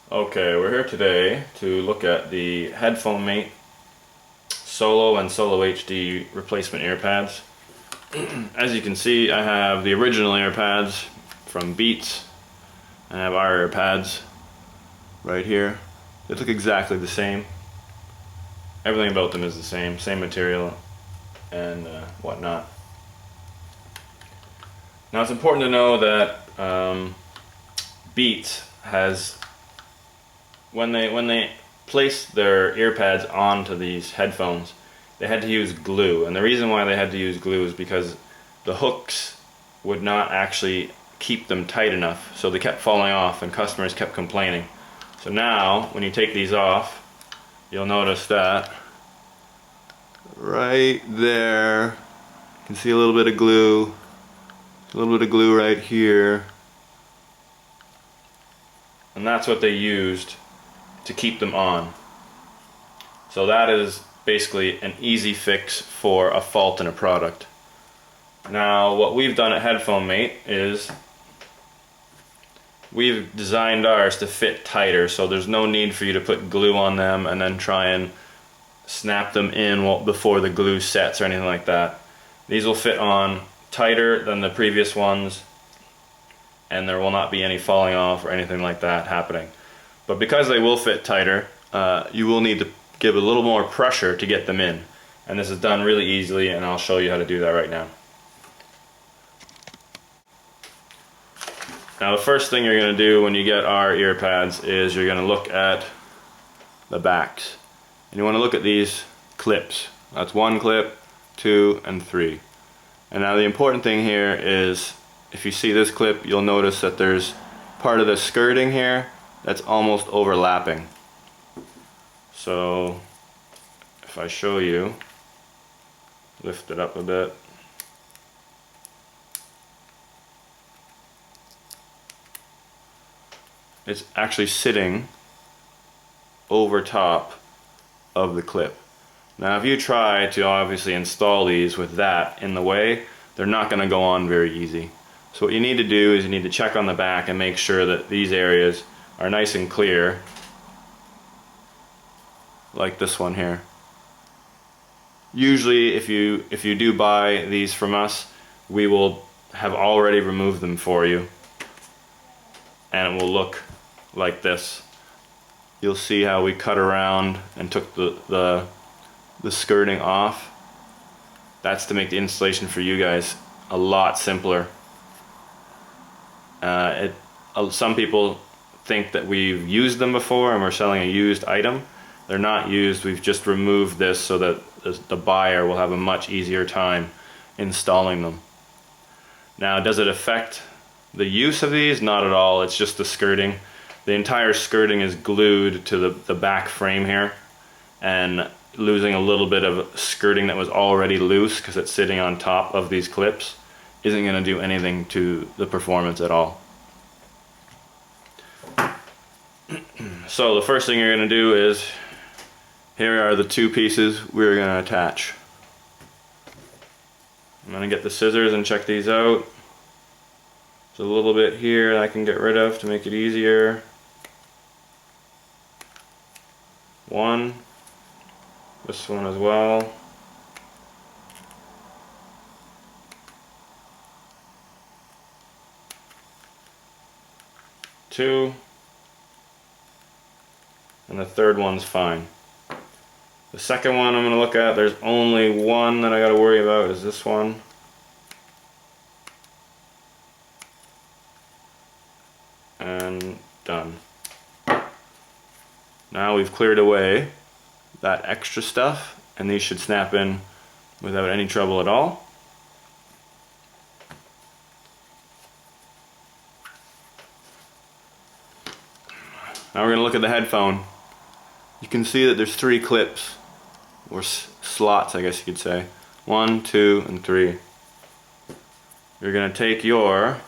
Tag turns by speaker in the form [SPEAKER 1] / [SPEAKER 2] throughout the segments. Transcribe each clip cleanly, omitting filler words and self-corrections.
[SPEAKER 1] Okay, we're here today to look at the HeadphoneMate Solo and Solo HD replacement earpads. As you can see, I have the original earpads from Beats. I have our earpads right here. They look exactly the same. Everything about them is the same material and whatnot. Now it's important to know that Beats has when they placed their earpads onto these headphones, they had to use glue, and the reason why they had to use glue is because the hooks would not actually keep them tight enough, so they kept falling off and customers kept complaining. So now when you take these off, you'll notice that right there you can see a little bit of glue, right here, and that's what they used to keep them on. So that is basically an easy fix for a fault in a product. Now what we've done at HeadphoneMate is we've designed ours to fit tighter, so there's no need for you to put glue on them and then try and snap them in before the glue sets or anything like that. These will fit on tighter than the previous ones, and there will not be any falling off or anything like that happening. But because they will fit tighter, you will need to give a little more pressure to get them in. And this is done really easily, and I'll show you how to do that right now. Now the first thing you're going to do when you get our ear pads is you're going to look at the backs. And you want to look at these clips. That's 1 clip, 2, and 3. And now the important thing here is, if you see this clip, you'll notice that there's part of the skirting here that's almost overlapping. So if I show you, lift it up a bit, it's actually sitting over top of the clip. Now if you try to obviously install these with that in the way, they're not going to go on very easy. So what you need to do is you need to check on the back and make sure that these areas are nice and clear, like this one here. Usually if you do buy these from us, we will have already removed them for you, and it will look like this. You'll see how we cut around and took the skirting off. That's to make the installation for you guys a lot simpler. Some people think that we've used them before and we're selling a used item. They're not used. We've just removed this so that the buyer will have a much easier time installing them. Now, does it affect the use of these? Not at all. It's just the skirting. The entire skirting is glued to the back frame here, and losing a little bit of skirting that was already loose because it's sitting on top of these clips isn't going to do anything to the performance at all. So the first thing you're going to do is, here are the 2 pieces we're going to attach. I'm going to get the scissors and check these out. There's a little bit here that I can get rid of to make it easier. 1, this one as well. 2, and the 3rd one's fine. The second one I'm going to look at, there's only one that I got to worry about, is this one. And done. Now we've cleared away that extra stuff, and these should snap in without any trouble at all. Now we're going to look at the headphone. You can see that there's 3 clips, or slots I guess you could say. 1, 2, and 3. You're going to take your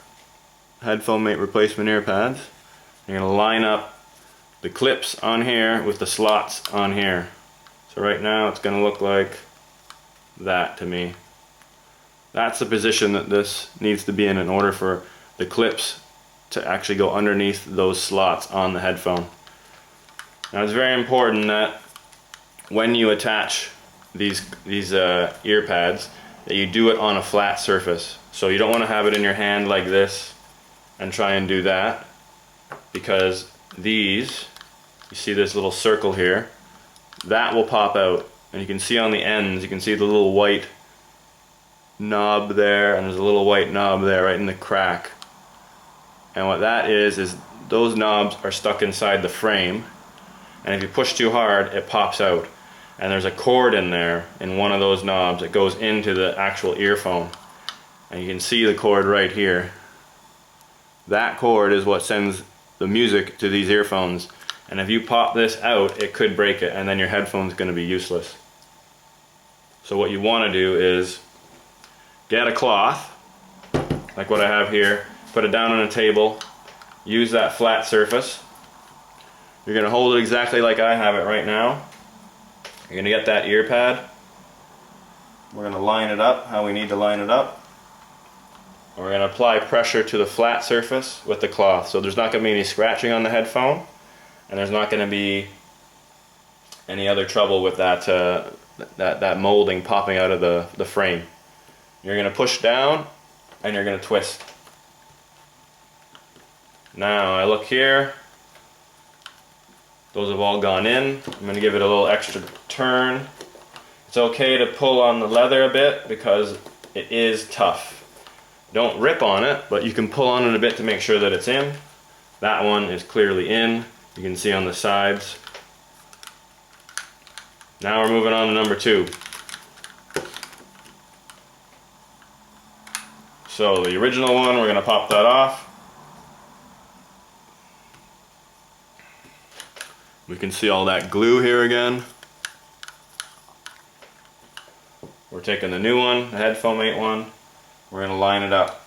[SPEAKER 1] HeadphoneMate replacement earpads, you're going to line up the clips on here with the slots on here. So right now it's going to look like that to me. That's the position that this needs to be in order for the clips to actually go underneath those slots on the headphone. Now it's very important that when you attach these ear pads, that you do it on a flat surface. So you don't want to have it in your hand like this and try and do that, because these, you see this little circle here, that will pop out, and you can see on the ends, you can see the little white knob there, and there's a little white knob there right in the crack. And what that is those knobs are stuck inside the frame, and if you push too hard, it pops out. And there's a cord in there, in one of those knobs, that goes into the actual earphone. And you can see the cord right here. That cord is what sends the music to these earphones. And if you pop this out, it could break it, and then your headphone's going to be useless. So what you want to do is get a cloth, like what I have here, put it down on a table, use that flat surface. You're going to hold it exactly like I have it right now. You're going to get that ear pad. We're going to line it up how we need to line it up. And we're going to apply pressure to the flat surface with the cloth. So there's not going to be any scratching on the headphone, and there's not going to be any other trouble with that molding popping out of the frame. You're going to push down and you're going to twist. Now I look here, those have all gone in. I'm going to give it a little extra turn. It's okay to pull on the leather a bit because it is tough. Don't rip on it, but you can pull on it a bit to make sure that it's in. That one is clearly in. You can see on the sides. Now we're moving on to number 2. So the original one, we're going to pop that off. We can see all that glue here again. We're taking the new one, the HeadphoneMate one. We're going to line it up.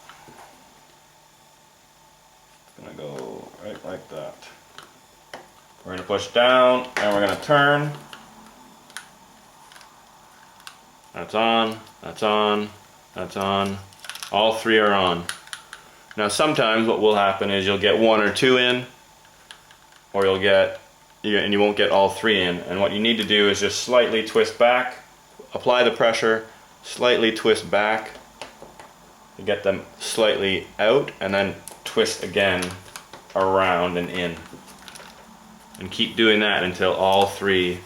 [SPEAKER 1] It's going to go right like that. We're going to push down and we're going to turn. That's on, that's on, that's on. All 3 are on. Now sometimes what will happen is you'll get 1 or 2 in, or and you won't get all 3 in. And what you need to do is just slightly twist back, apply the pressure, slightly twist back to get them slightly out, and then twist again around and in. And keep doing that until all 3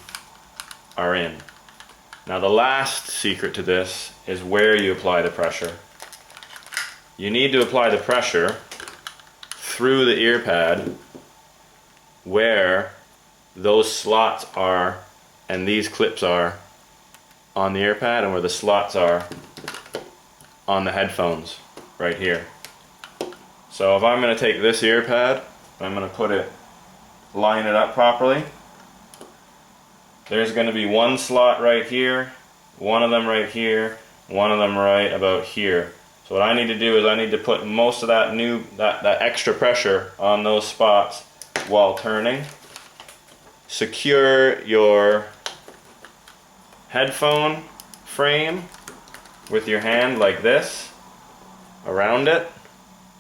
[SPEAKER 1] are in. Now the last secret to this is where you apply the pressure. You need to apply the pressure through the ear pad where those slots are and these clips are on the ear pad, and where the slots are on the headphones right here. So if I'm going to take this ear pad, I'm going to line it up properly. There's going to be 1 slot right here, 1 of them right here, 1 of them right about here. So what I need to do is I need to put most of that extra pressure on those spots while turning. Secure your headphone frame with your hand like this around it.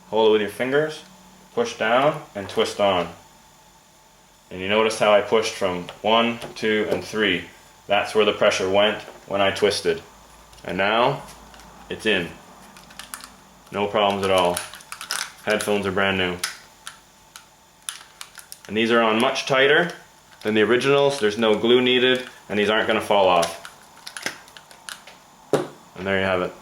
[SPEAKER 1] Hold it with your fingers, push down and twist on. And you notice how I pushed from 1, 2, and 3. That's where the pressure went when I twisted. And now it's in. No problems at all. Headphones are brand new. And these are on much tighter than the originals. There's no glue needed, and these aren't going to fall off. And there you have it.